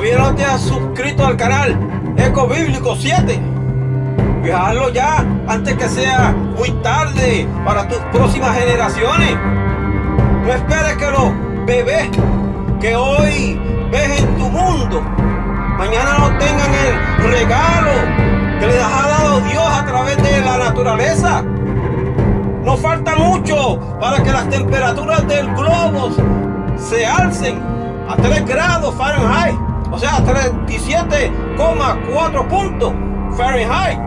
todavía no te has suscrito al canal Eco Bíblico 7, y hazlo ya antes que sea muy tarde para tus próximas generaciones. No esperes que los bebés que hoy ves en tu mundo mañana no tengan el regalo que les ha dado Dios a través de la naturaleza. No falta mucho para que las temperaturas del globo se alcen a 3 grados Fahrenheit, o sea, 37,4 puntos Fahrenheit.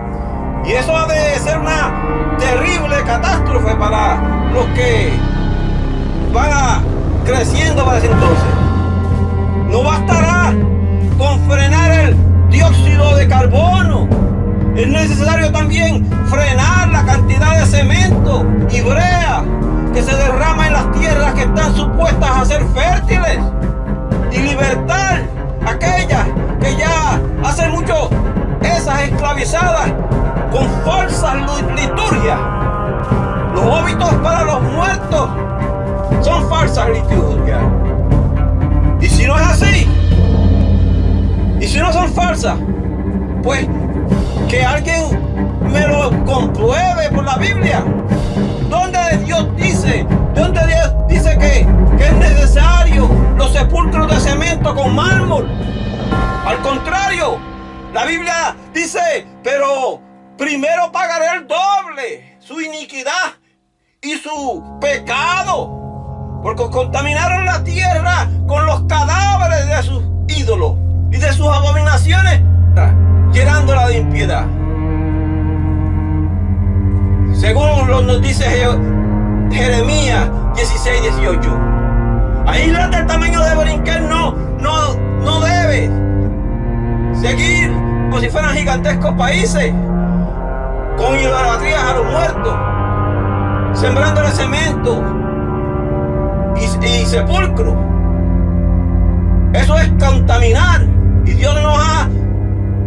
Y eso ha de ser una terrible catástrofe para los que van creciendo para ese entonces. No bastará con frenar el dióxido de carbono. Es necesario también frenar la cantidad de cemento y brea que se derrama en las tierras que están supuestas a ser fértiles, y libertar aquellas que ya hace mucho esas esclavizadas con falsas liturgias. Los óbitos para los muertos son falsas liturgias. Y si no es así, y si no son falsas, pues que alguien me lo compruebe por la Biblia. ¿Dónde Dios dice que es necesario los sepulcros de cemento con mármol? Al contrario, la Biblia dice, pero primero pagaré el doble su iniquidad y su pecado, porque contaminaron la tierra con los cadáveres de sus ídolos y de sus abominaciones, llenándola de impiedad. Según nos dice Jeremías 16:18. A islas del tamaño de Berinquén no debe seguir como si fueran gigantescos países con idolatrías a los muertos, sembrándole cemento y sepulcro. Eso es contaminar, y Dios nos ha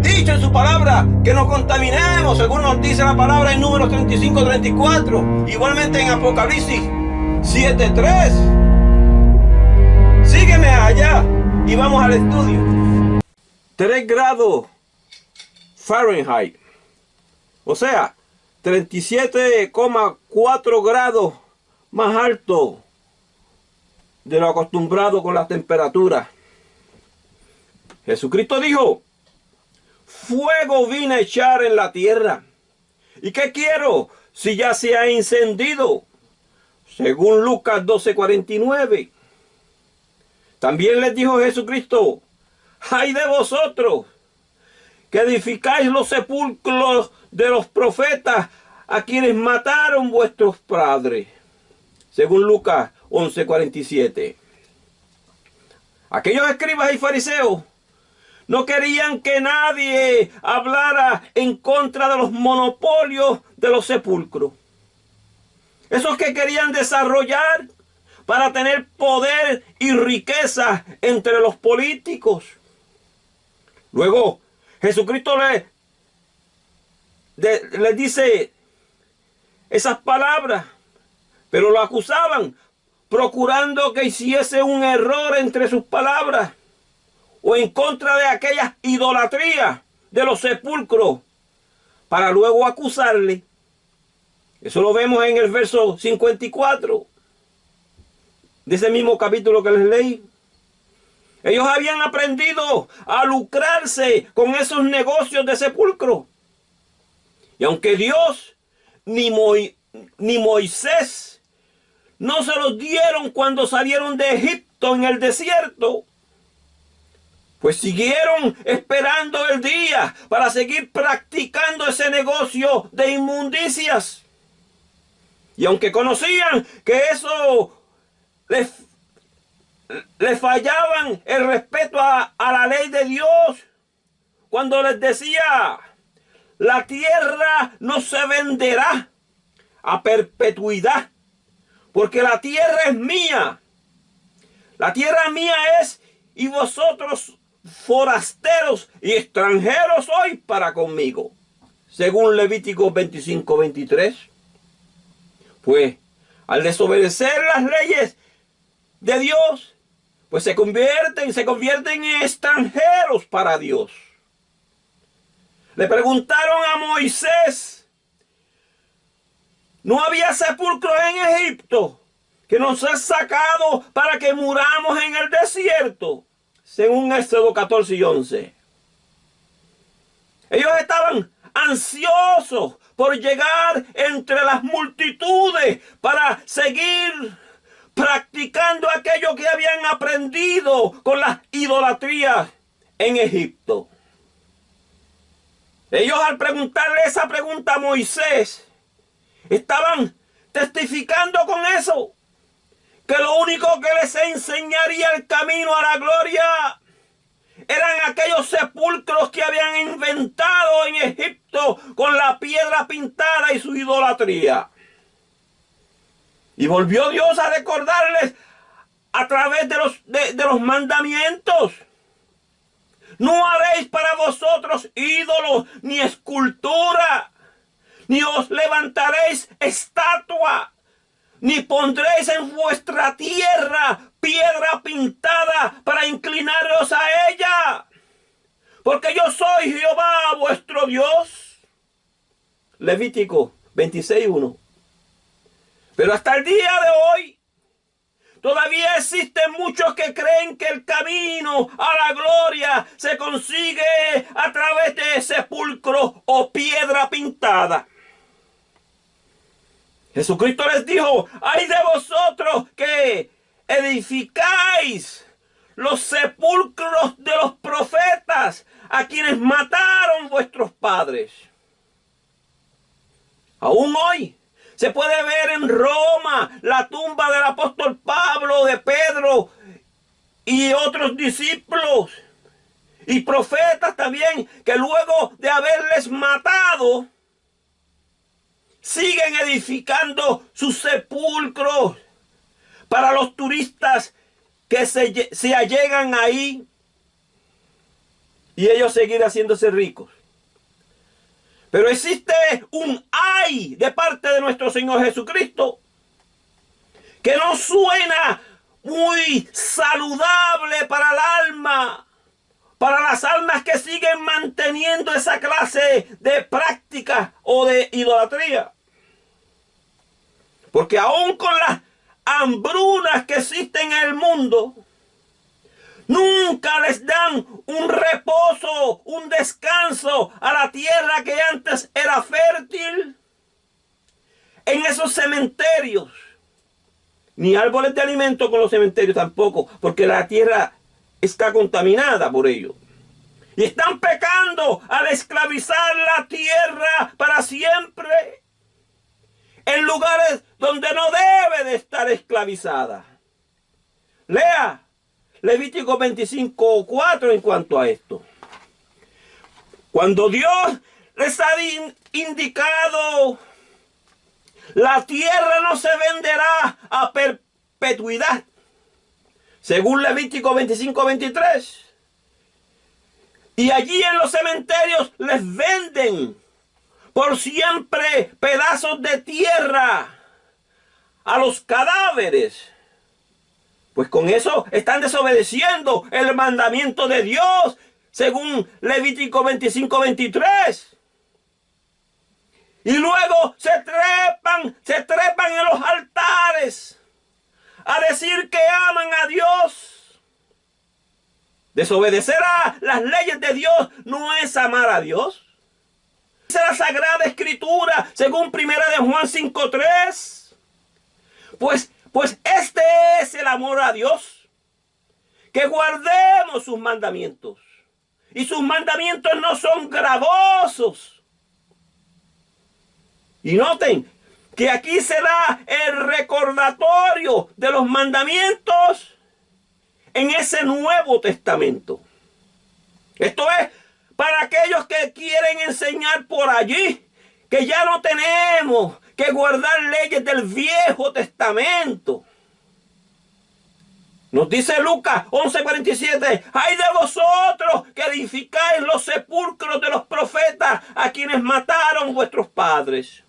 dicho en su palabra que nos contaminemos, según nos dice la palabra en Números 35-34, igualmente en Apocalipsis 7:3. Sígueme allá y vamos al estudio. 3 grados Fahrenheit, o sea, 37,4 grados más alto de lo acostumbrado con las temperaturas. Jesucristo dijo: fuego vine a echar en la tierra, ¿y qué quiero si ya se ha encendido? Según Lucas 12:49. También les dijo Jesucristo: ay de vosotros, que edificáis los sepulcros de los profetas a quienes mataron vuestros padres. Según Lucas 11:47. Aquellos escribas y fariseos no querían que nadie hablara en contra de los monopolios de los sepulcros. Esos que querían desarrollar para tener poder y riqueza entre los políticos. Luego, Jesucristo les dice esas palabras, pero lo acusaban, procurando que hiciese un error entre sus palabras, o en contra de aquellas idolatrías de los sepulcros, para luego acusarle. Eso lo vemos en el verso 54 de ese mismo capítulo que les leí. Ellos habían aprendido a lucrarse con esos negocios de sepulcro. Y aunque Dios ni Moisés no se los dieron cuando salieron de Egipto en el desierto, pues siguieron esperando el día para seguir practicando ese negocio de inmundicias. Y aunque conocían que eso les fallaban el respeto a la ley de Dios, cuando les decía: la tierra no se venderá a perpetuidad, porque la tierra es mía. La tierra mía es, y vosotros forasteros y extranjeros sois para conmigo. Según Levítico 25:23. Pues al desobedecer las leyes de Dios, pues se convierten en extranjeros para Dios. Le preguntaron a Moisés, ¿no había sepulcros en Egipto que nos has sacado para que muramos en el desierto? Según Éxodo 14 y 11. Ellos estaban ansiosos por llegar entre las multitudes para seguir practicando aquello que habían aprendido con las idolatrías en Egipto. Ellos, al preguntarle esa pregunta a Moisés, estaban testificando con eso, que lo único que les enseñaría el camino a la gloria eran aquellos sepulcros que habían inventado en Egipto con la piedra pintada y su idolatría. Y volvió Dios a recordarles a través de los mandamientos: no haréis para vosotros ídolos ni escultura, ni os levantaréis estatua, ni pondréis en vuestra tierra piedra pintada para inclinaros a ella, porque yo soy Jehová vuestro Dios. Levítico 26:1. Pero hasta el día de hoy todavía existen muchos que creen que el camino a la gloria se consigue a través de sepulcros o piedra pintada. Jesucristo les dijo: ¡ay de vosotros que edificáis los sepulcros de los profetas, a quienes mataron vuestros padres! Aún hoy se puede ver en Roma la tumba del apóstol Pablo, de Pedro y otros discípulos y profetas también, que luego de haberles matado siguen edificando sus sepulcros para los turistas que se allegan ahí, y ellos seguir haciéndose ricos. Pero existe un ay de parte de nuestro Señor Jesucristo que no suena muy saludable para el alma, para las almas que siguen manteniendo esa clase de práctica o de idolatría. Porque aún con las hambrunas que existen en el mundo, nunca les dan un reposo, un descanso a la tierra que antes era fértil. En esos cementerios, ni árboles de alimento con los cementerios tampoco, porque la tierra está contaminada por ello. Y están pecando al esclavizar la tierra para siempre en lugares donde no debe de estar esclavizada. Lea Levítico 25:4 en cuanto a esto. Cuando Dios les ha indicado: la tierra no se venderá a perpetuidad, según Levítico 25:23. Y allí en los cementerios les venden por siempre pedazos de tierra a los cadáveres. Pues con eso están desobedeciendo el mandamiento de Dios, según Levítico 25:23. Y luego se trepan en los altares a decir que aman a Dios. Desobedecer a las leyes de Dios no es amar a Dios. Dice la Sagrada Escritura, según 1 de Juan 5:3. Pues este es el amor a Dios, que guardemos sus mandamientos. Y sus mandamientos no son gravosos. Y noten que aquí se da el recordatorio de los mandamientos en ese Nuevo Testamento. Esto es para aquellos que quieren enseñar por allí que ya no tenemos que guardar leyes del Viejo Testamento. Nos dice Lucas 11:47: ¡ay de vosotros que edificáis los sepulcros de los profetas, a quienes mataron vuestros padres!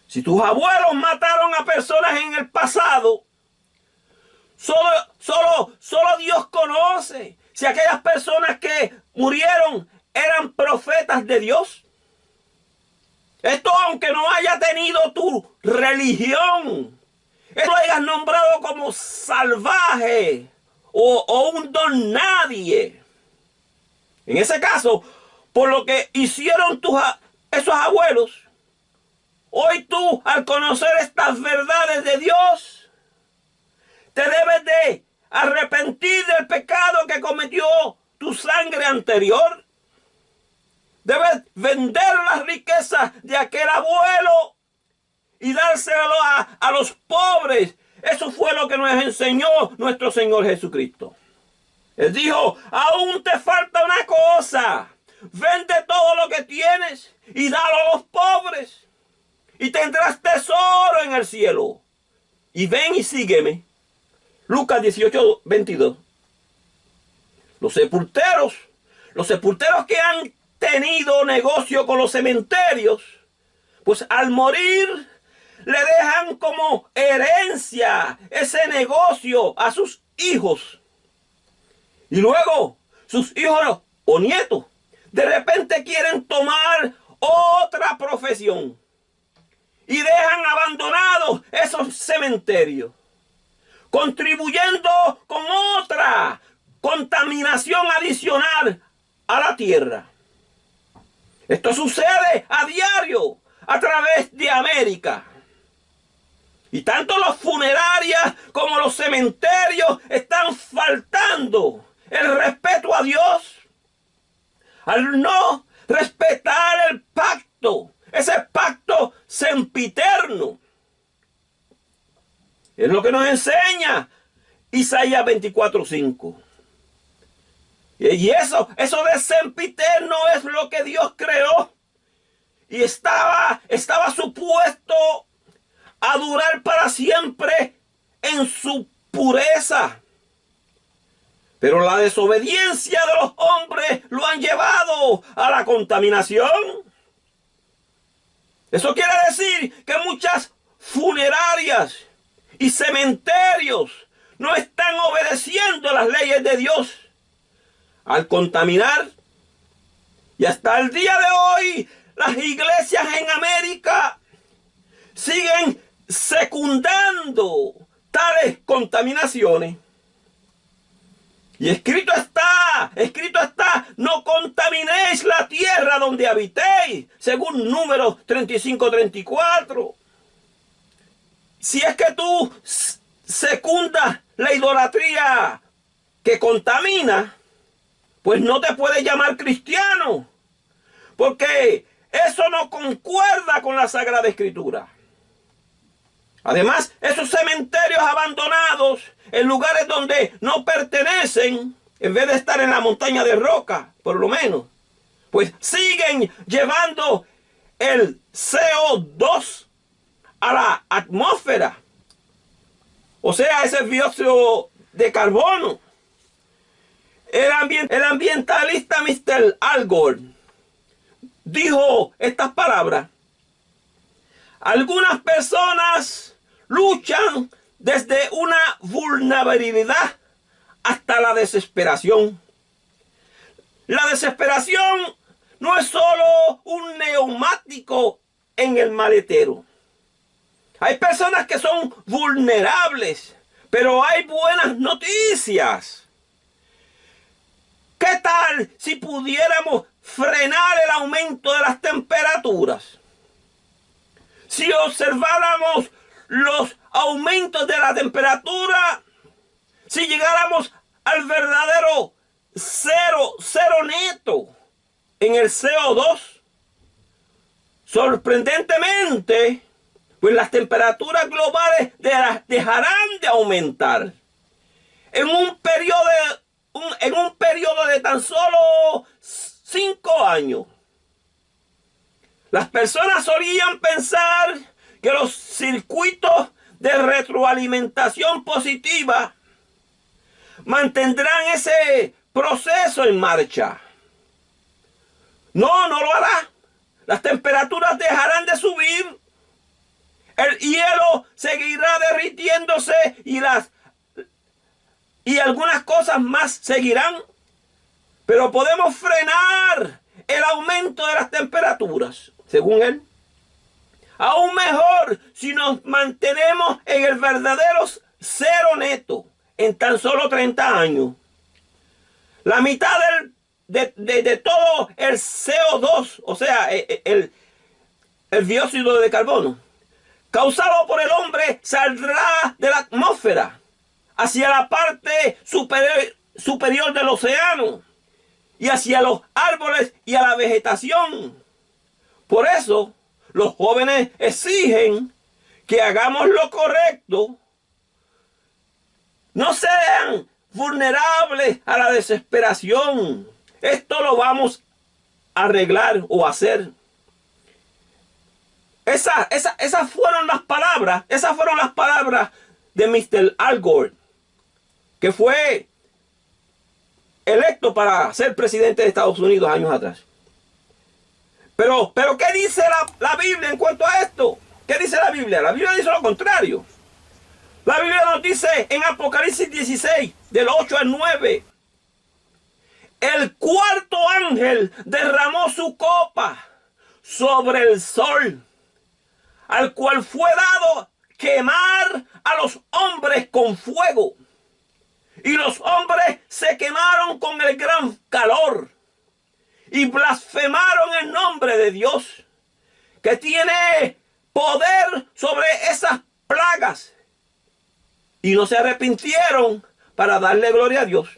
Si tus abuelos mataron a personas en el pasado, Solo Dios conoce si aquellas personas que murieron eran profetas de Dios. Esto aunque no haya tenido tu religión, esto lo hayas nombrado como salvaje o un don nadie. En ese caso, por lo que hicieron esos abuelos, hoy tú, al conocer estas verdades de Dios, te debes de arrepentir del pecado que cometió tu sangre anterior. Debes vender las riquezas de aquel abuelo y dárselo a los pobres. Eso fue lo que nos enseñó nuestro Señor Jesucristo. Él dijo, aún te falta una cosa. Vende todo lo que tienes y dalo a los pobres. Y tendrás tesoro en el cielo. Y ven y sígueme. Lucas 18:22. Los sepulteros que han tenido negocio con los cementerios, pues al morir le dejan como herencia ese negocio a sus hijos. Y luego sus hijos o nietos de repente quieren tomar otra profesión y dejan abandonados esos cementerios, contribuyendo con otra contaminación adicional a la tierra. Esto sucede a diario a través de América. Y tanto las funerarias como los cementerios están faltando el respeto a Dios al no respetar el pacto, ese pacto sempiterno. Es lo que nos enseña Isaías 24:5. Y eso de sempiterno es lo que Dios creó. Y estaba supuesto a durar para siempre en su pureza. Pero la desobediencia de los hombres lo han llevado a la contaminación. Eso quiere decir que muchas funerarias y cementerios no están obedeciendo las leyes de Dios al contaminar. Y hasta el día de hoy, las iglesias en América siguen secundando tales contaminaciones. Y escrito está, no contaminéis la tierra donde habitéis, según Números 35:34. Si es que tú secundas la idolatría que contamina, pues no te puedes llamar cristiano, porque eso no concuerda con la Sagrada Escritura. Además, esos cementerios abandonados en lugares donde no pertenecen, en vez de estar en la montaña de roca, por lo menos, pues siguen llevando el CO2 a la atmósfera. O sea, ese dióxido de carbono. El ambientalista Mr. Al Gore dijo estas palabras: algunas personas luchan desde una vulnerabilidad hasta la desesperación. La desesperación no es solo un neumático en el maletero. Hay personas que son vulnerables, pero hay buenas noticias. ¿Qué tal si pudiéramos frenar el aumento de las temperaturas? Si observáramos los aumentos de la temperatura, si llegáramos al verdadero cero neto en el CO2, sorprendentemente, pues las temperaturas globales dejarán de aumentar. En un periodo de tan solo 5 años. Las personas solían pensar que los circuitos de retroalimentación positiva mantendrán ese proceso en marcha. No lo hará. Las temperaturas dejarán de subir. El hielo seguirá derritiéndose y las y algunas cosas más seguirán, pero podemos frenar el aumento de las temperaturas, según él. Aún mejor si nos mantenemos en el verdadero cero neto en tan solo 30 años. La mitad de todo el CO2, o sea, el dióxido de carbono, causado por el hombre, saldrá de la atmósfera hacia la parte superior del océano y hacia los árboles y a la vegetación. Por eso, los jóvenes exigen que hagamos lo correcto. No sean vulnerables a la desesperación. Esto lo vamos a arreglar o hacer. Esas fueron las palabras de Mr. Al Gore, que fue electo para ser presidente de Estados Unidos años atrás. Pero ¿qué dice la Biblia en cuanto a esto? ¿Qué dice la Biblia? La Biblia dice lo contrario. La Biblia nos dice en Apocalipsis 16, del 8 al 9, el cuarto ángel derramó su copa sobre el sol, al cual fue dado quemar a los hombres con fuego. Y los hombres se quemaron con el gran calor y blasfemaron el nombre de Dios, que tiene poder sobre esas plagas, y no se arrepintieron para darle gloria a Dios.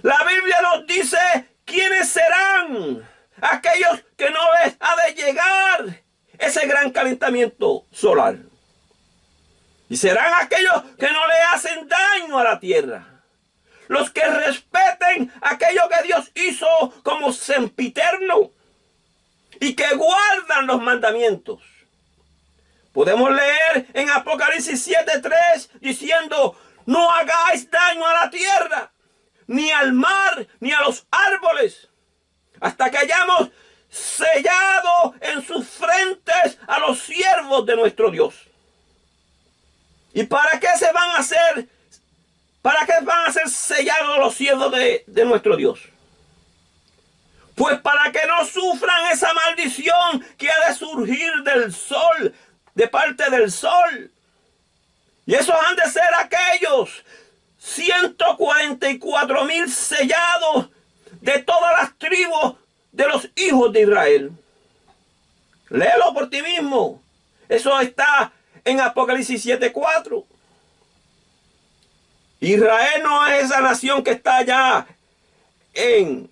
La Biblia nos dice quiénes serán aquellos que no les ha de llegar ese gran calentamiento solar. Y serán aquellos que no le hacen daño a la tierra. Los que respeten aquello que Dios hizo como sempiterno y que guardan los mandamientos. Podemos leer en Apocalipsis 7:3 diciendo: no hagáis daño a la tierra, ni al mar, ni a los árboles, hasta que hayamos sellado en sus frentes a los siervos de nuestro Dios. ¿Y para qué se van a hacer? ¿Para qué van a ser sellados los siervos de nuestro Dios? Pues para que no sufran esa maldición que ha de surgir del sol, de parte del sol. Y esos han de ser aquellos 144,000 sellados de todas las tribus de los hijos de Israel. Léelo por ti mismo. Eso está en Apocalipsis 7:4. Israel no es esa nación que está allá en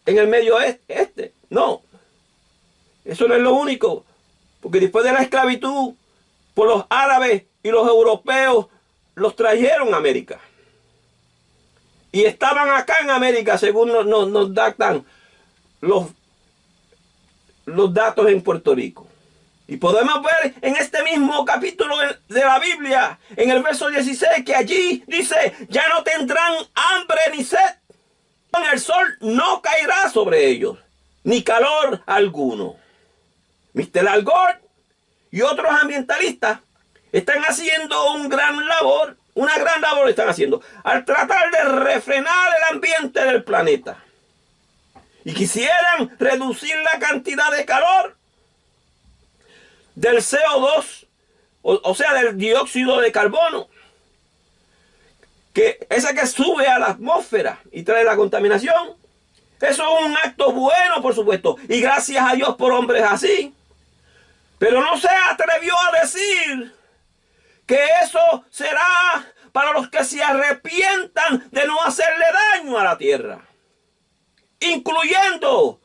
el medio este. No. Eso no es lo único. Porque después de la esclavitud, por los árabes y los europeos, los trajeron a América. Y estaban acá en América, según nos datan los datos en Puerto Rico. Y podemos ver en este mismo capítulo de la Biblia, en el verso 16, que allí dice: ya no tendrán hambre ni sed. El sol no caerá sobre ellos, ni calor alguno. Mr. Al Gore y otros ambientalistas están haciendo una gran labor están haciendo, al tratar de refrenar el ambiente del planeta. Y quisieran reducir la cantidad de calor del CO2, o sea, del dióxido de carbono, que esa que sube a la atmósfera y trae la contaminación. Eso es un acto bueno, por supuesto, y gracias a Dios por hombres así. Pero no se atrevió a decir que eso será para los que se arrepientan de no hacerle daño a la tierra, incluyendo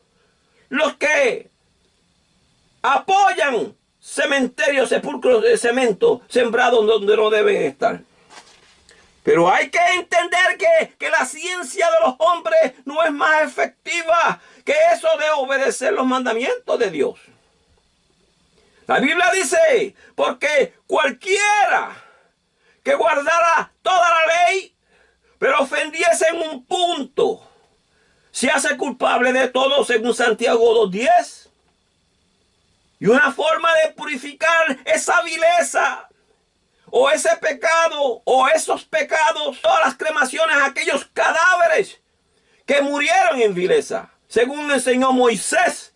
los que apoyan cementerios, sepulcros de cemento sembrados donde no deben estar. Pero hay que entender que la ciencia de los hombres no es más efectiva que eso de obedecer los mandamientos de Dios. La Biblia dice: porque cualquiera que guardara toda la ley, pero ofendiese en un punto, se hace culpable de todo, según Santiago 2:10. Y una forma de purificar esa vileza o ese pecado, o esos pecados, todas las cremaciones, aquellos cadáveres que murieron en vileza, según enseñó Moisés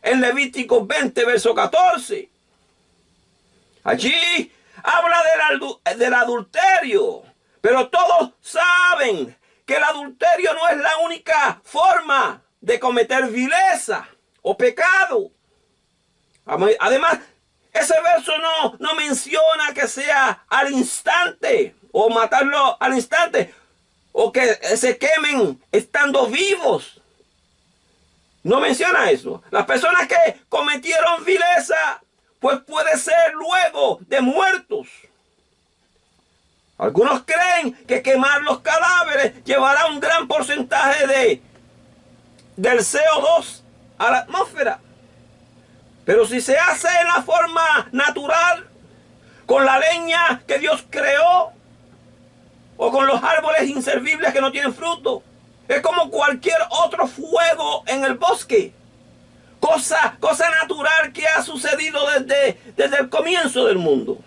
en Levítico 20, verso 14. Allí habla del adulterio, pero todos saben que el adulterio no es la única forma de cometer vileza o pecado. Además, ese verso no menciona que sea al instante o matarlo al instante o que se quemen estando vivos. No menciona eso. Las personas que cometieron vileza, pues puede ser luego de muertos. Algunos creen que quemar los cadáveres llevará un gran porcentaje del CO2 a la atmósfera. Pero si se hace en la forma natural, con la leña que Dios creó, o con los árboles inservibles que no tienen fruto, es como cualquier otro fuego en el bosque. Cosa natural que ha sucedido desde el comienzo del mundo.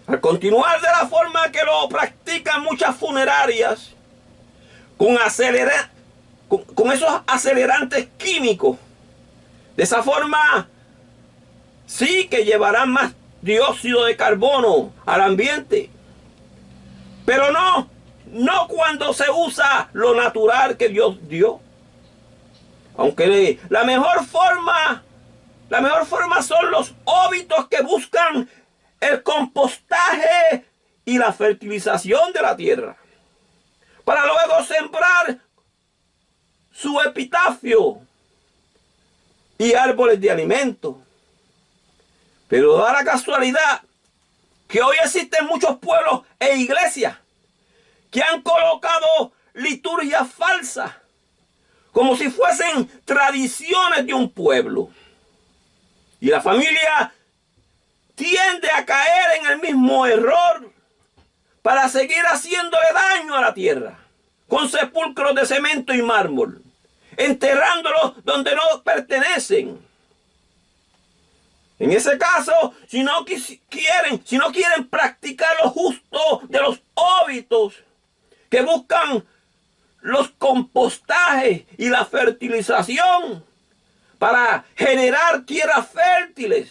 Al continuar de la forma que lo practican muchas funerarias, con esos acelerantes químicos, de esa forma sí que llevarán más dióxido de carbono al ambiente. Pero no cuando se usa lo natural que Dios dio. Aunque la mejor forma son los óbitos que buscan el compostaje y la fertilización de la tierra, para luego sembrar su epitafio y árboles de alimento. Pero da la casualidad que hoy existen muchos pueblos e iglesias que han colocado liturgias falsas, como si fuesen tradiciones de un pueblo. Y la familia tiende a caer en el mismo error para seguir haciéndole daño a la tierra, con sepulcros de cemento y mármol, enterrándolos donde no pertenecen. En ese caso, si no quieren practicar lo justo de los óbitos que buscan los compostajes y la fertilización para generar tierras fértiles,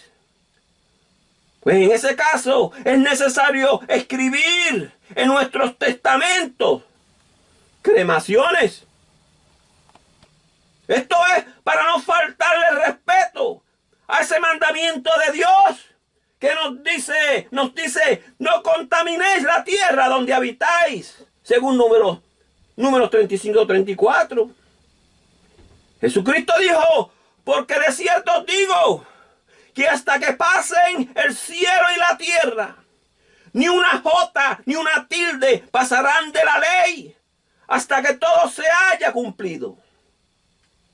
pues en ese caso es necesario escribir en nuestros testamentos cremaciones. Esto es para no faltarle respeto a ese mandamiento de Dios que nos dice, no contaminéis la tierra donde habitáis, según números 35-34. Jesucristo dijo, porque de cierto os digo, que hasta que pasen el cielo y la tierra, ni una jota ni una tilde pasarán de la ley, hasta que todo se haya cumplido.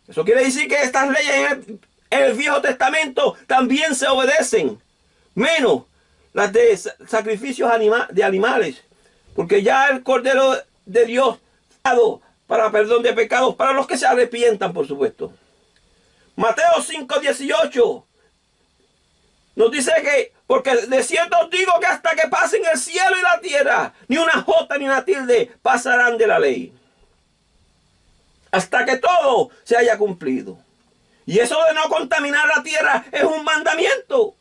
Eso quiere decir que estas leyes en el Viejo Testamento también se obedecen, menos las de sacrificios de animales, porque ya el Cordero de Dios ha dado para perdón de pecados, para los que se arrepientan, por supuesto. Mateo 5:18 nos dice que, porque de cierto os digo que hasta que pasen el cielo y la tierra, ni una jota ni una tilde pasarán de la ley, hasta que todo se haya cumplido. Y eso de no contaminar la tierra es un mandamiento.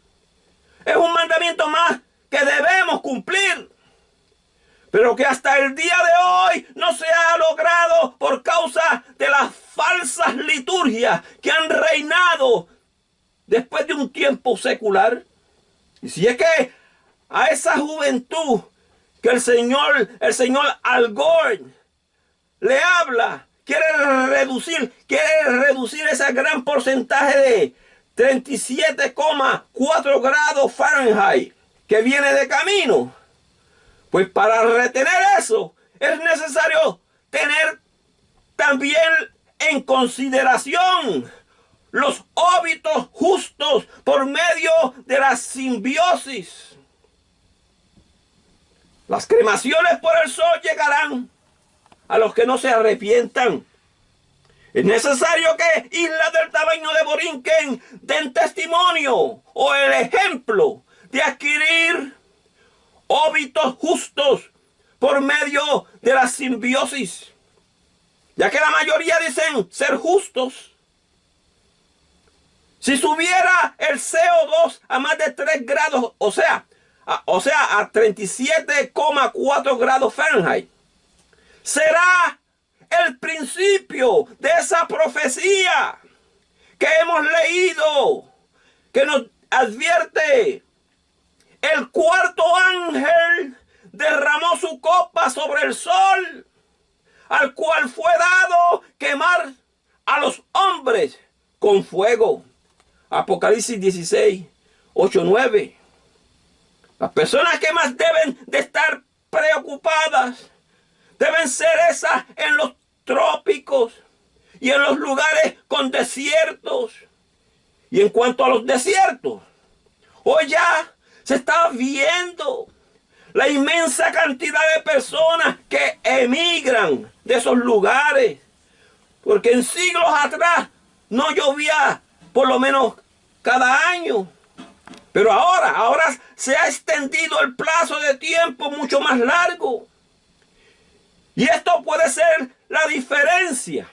Es un mandamiento más que debemos cumplir, pero que hasta el día de hoy no se ha logrado por causa de las falsas liturgias que han reinado después de un tiempo secular. Y si es que a esa juventud que el señor Al Gore le habla, quiere reducir ese gran porcentaje de 37,4 grados Fahrenheit que viene de camino, pues para retener eso es necesario tener también en consideración los óbitos justos por medio de la simbiosis. Las cremaciones por el sol llegarán a los que no se arrepientan. Es necesario que islas del tamaño de Borinquen den testimonio o el ejemplo de adquirir óbitos justos por medio de la simbiosis, ya que la mayoría dicen ser justos. Si subiera el CO2 a más de 3 grados, o sea, a 37,4 grados Fahrenheit, será el principio de esa profecía que hemos leído, que nos advierte: el cuarto ángel derramó su copa sobre el sol, al cual fue dado quemar a los hombres con fuego. Apocalipsis 16, 8, 9. Las personas que más deben de estar preocupadas deben ser esas en los trópicos y en los lugares con desiertos. Y en cuanto a los desiertos, hoy ya se está viendo la inmensa cantidad de personas que emigran de esos lugares, porque en siglos atrás no llovía por lo menos cada año. Pero ahora se ha extendido el plazo de tiempo mucho más largo. Y esto puede ser la diferencia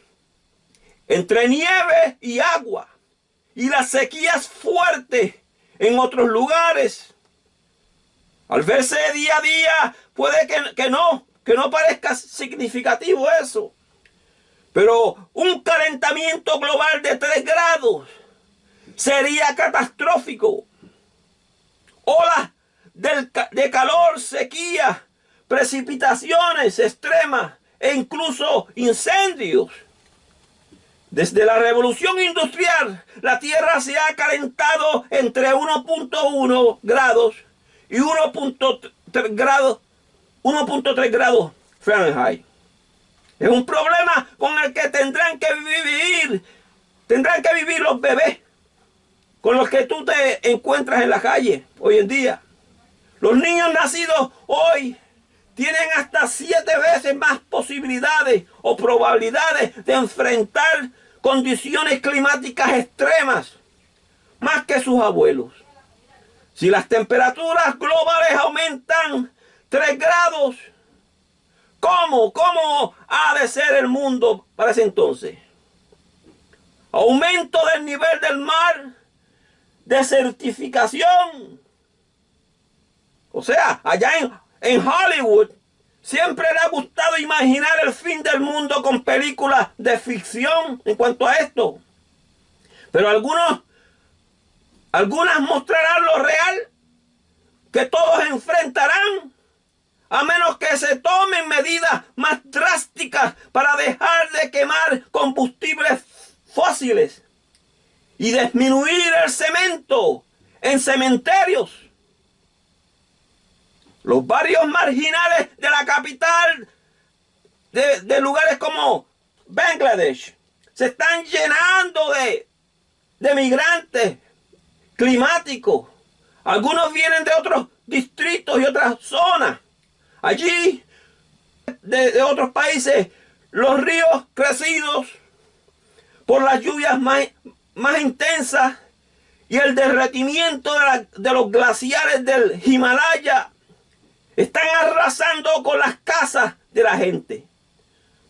entre nieve y agua y las sequías fuertes en otros lugares. Al verse día a día puede que no parezca significativo eso. Pero un calentamiento global de 3 grados sería catastrófico. Olas de calor, sequía, precipitaciones extremas e incluso incendios. Desde la revolución industrial, la Tierra se ha calentado entre 1.1 grados y 1.3 grados Fahrenheit. Es un problema con el que tendrán que vivir los bebés con los que tú te encuentras en la calle hoy en día. Los niños nacidos hoy tienen hasta 7 veces más posibilidades o probabilidades de enfrentar condiciones climáticas extremas, más que sus abuelos. Si las temperaturas globales aumentan 3 grados, ¿cómo ha de ser el mundo para ese entonces? Aumento del nivel del mar, desertificación. O sea, allá en Hollywood siempre le ha gustado imaginar el fin del mundo con películas de ficción en cuanto a esto. Pero algunas mostrarán lo real que todos enfrentarán, a menos que se tomen medidas más drásticas para dejar de quemar combustibles fósiles y disminuir el cemento en cementerios. Los barrios marginales de la capital de lugares como Bangladesh se están llenando de migrantes climáticos. Algunos vienen de otros distritos y otras zonas. Allí, de otros países, los ríos crecidos por las lluvias más intensas y el derretimiento de los glaciares del Himalaya están arrasando con las casas de la gente.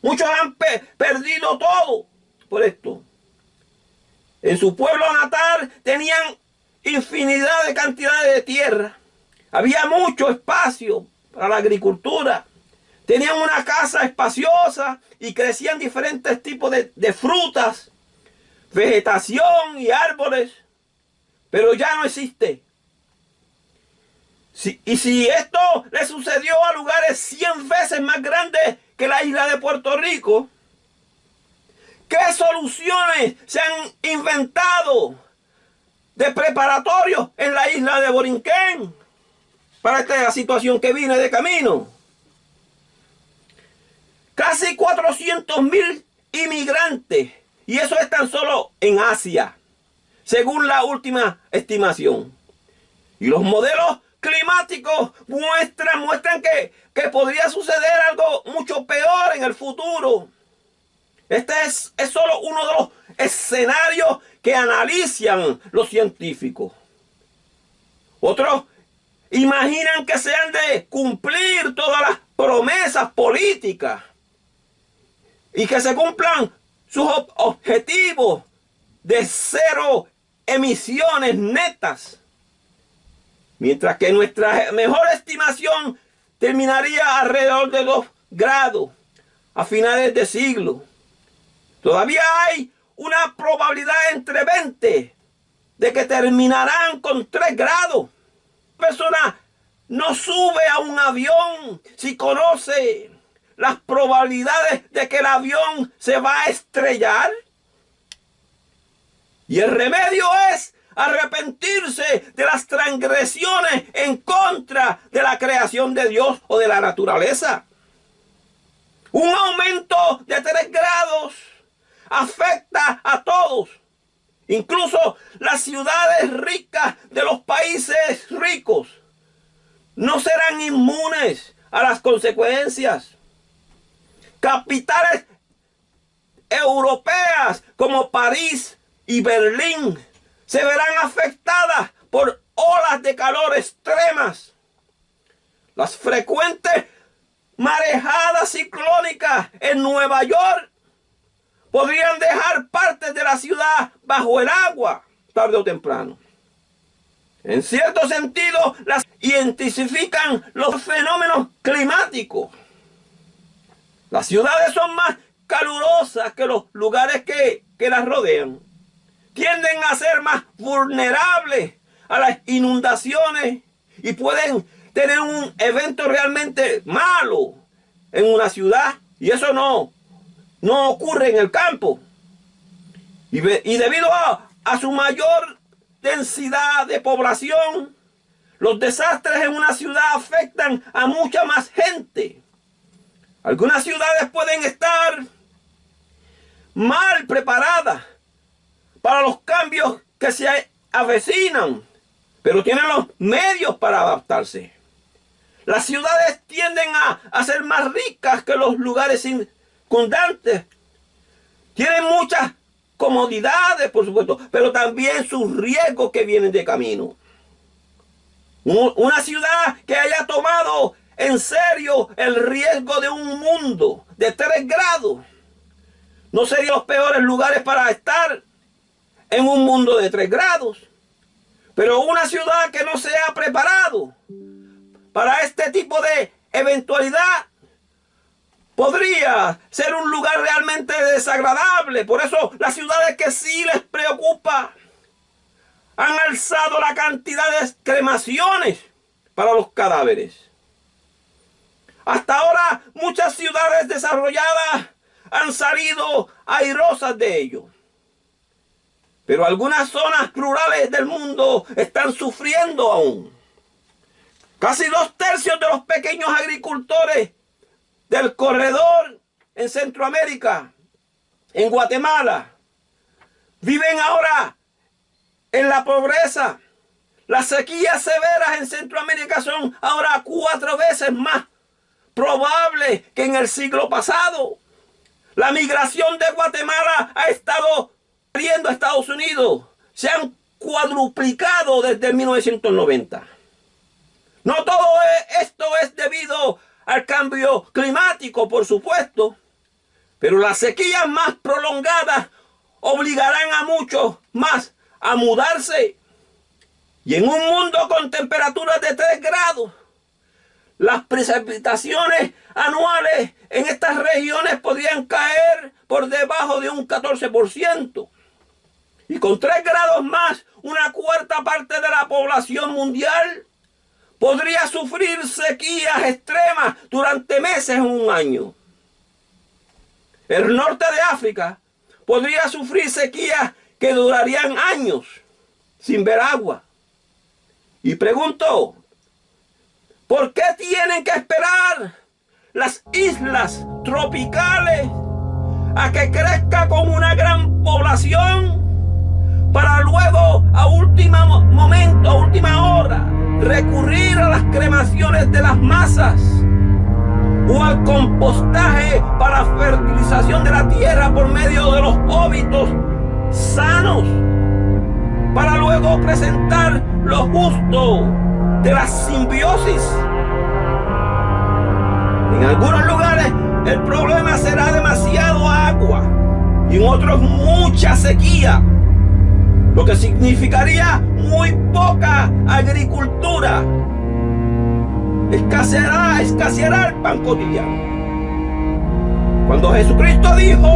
Muchos han perdido todo por esto. En su pueblo natal tenían infinidad de cantidades de tierra. Había mucho espacio para la agricultura. Tenían una casa espaciosa y crecían diferentes tipos de frutas, vegetación y árboles. Pero ya no existe. Y si esto le sucedió a lugares 100 veces más grandes que la isla de Puerto Rico, ¿qué soluciones se han inventado de preparatorios en la isla de Borinquen para esta situación que viene de camino? Casi 400.000 inmigrantes, y eso es tan solo en Asia, según la última estimación. Y los modelos climáticos muestran que podría suceder algo mucho peor en el futuro. Este es solo uno de los escenarios que analizan los científicos. Otros imaginan que se han de cumplir todas las promesas políticas y que se cumplan sus objetivos de 0 emisiones netas, mientras que nuestra mejor estimación terminaría alrededor de 2 grados a finales de siglo. Todavía hay una probabilidad entre 20 de que terminarán con 3 grados. La persona no sube a un avión si conoce las probabilidades de que el avión se va a estrellar. Y el remedio es arrepentirse de las transgresiones en contra de la creación de Dios o de la naturaleza. Un aumento de 3 grados afecta a todos, incluso las ciudades ricas de los países ricos no serán inmunes a las consecuencias. Capitales europeas como París y Berlín se verán afectadas por olas de calor extremas. Las frecuentes marejadas ciclónicas en Nueva York podrían dejar partes de la ciudad bajo el agua tarde o temprano. En cierto sentido, las intensifican los fenómenos climáticos. Las ciudades son más calurosas que los lugares que las rodean. Tienden a ser más vulnerables a las inundaciones y pueden tener un evento realmente malo en una ciudad, y eso no ocurre en el campo. Y debido a su mayor densidad de población, los desastres en una ciudad afectan a mucha más gente. Algunas ciudades pueden estar mal preparadas para los cambios que se avecinan, pero tienen los medios para adaptarse. Las ciudades tienden a ser más ricas que los lugares circundantes. Tienen muchas comodidades, por supuesto, pero también sus riesgos que vienen de camino. Una ciudad que haya tomado en serio el riesgo de un mundo de 3 grados no serían los peores lugares para estar en un mundo de 3 grados. Pero una ciudad que no se ha preparado para este tipo de eventualidad podría ser un lugar realmente desagradable. Por eso las ciudades que sí les preocupa han alzado la cantidad de cremaciones para los cadáveres. Hasta ahora muchas ciudades desarrolladas han salido airosas de ello. Pero algunas zonas rurales del mundo están sufriendo aún. Casi 2/3 de los pequeños agricultores del corredor en Centroamérica, en Guatemala, viven ahora en la pobreza. Las sequías severas en Centroamérica son ahora 4 veces más probables que en el siglo pasado. La migración de Guatemala ha estado saliendo a Estados Unidos. Se han cuadruplicado desde 1990. No todo esto es debido al cambio climático, por supuesto, pero las sequías más prolongadas obligarán a muchos más a mudarse. Y en un mundo con temperaturas de 3 grados, las precipitaciones anuales en estas regiones podrían caer por debajo de un 14%. Y con 3 grados más, una 1/4 parte de la población mundial podría sufrir sequías extremas durante meses en un año. El norte de África podría sufrir sequías que durarían años sin ver agua. Y pregunto, ¿por qué tienen que esperar las islas tropicales a que crezca con una gran población para luego a último momento, a última hora, recurrir a las cremaciones de las masas o al compostaje para fertilización de la tierra por medio de los óbitos sanos, para luego presentar lo justo de la simbiosis. En algunos lugares el problema será demasiado agua y en otros mucha sequía, lo que significaría muy poca agricultura. Escaseará el pan cotidiano. Cuando Jesucristo dijo: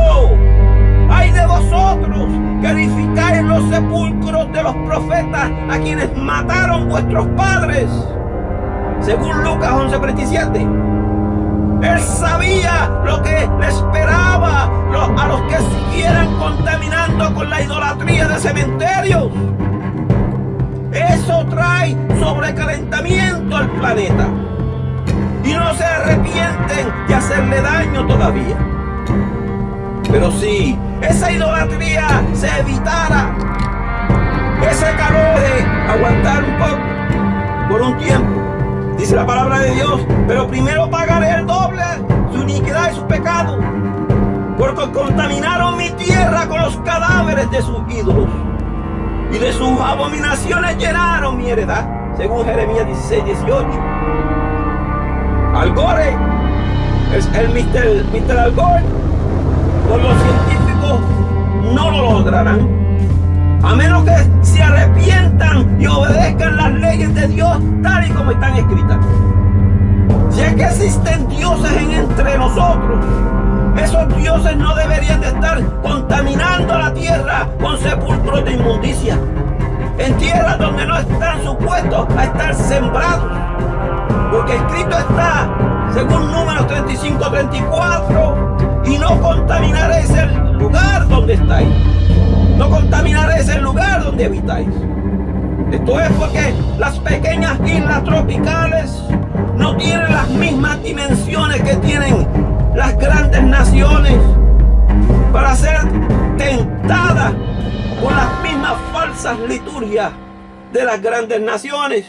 ¡ay de vosotros que edificáis los sepulcros de los profetas a quienes mataron vuestros padres! Según Lucas 11:47. Él sabía lo que le esperaba a los que siguieran contaminando con la idolatría de cementerios. Eso trae sobrecalentamiento al planeta y no se arrepienten de hacerle daño todavía. Pero si esa idolatría se evitara, ese calor de aguantar un poco por un tiempo, dice la palabra de Dios, pero primero pagaré el doble su iniquidad y su pecado, porque contaminaron mi tierra con los cadáveres de sus ídolos y de sus abominaciones llenaron mi heredad, según Jeremías 16:18. Al Gore, el Mr. Al Gore, con los científicos no lo lograrán, a menos que se arrepientan y obedezcan las leyes de Dios tal y como están escritas. Si es que existen dioses entre nosotros, esos dioses no deberían de estar contaminando la tierra con sepulcros de inmundicia, en tierras donde no están supuestos a estar sembrados. Porque escrito está, según Números 35:34, y no contaminaréis el lugar donde estáis. No contaminaréis el lugar donde habitáis. Esto es porque las pequeñas islas tropicales no tienen las mismas dimensiones que tienen las grandes naciones para ser tentadas con las mismas falsas liturgias de las grandes naciones.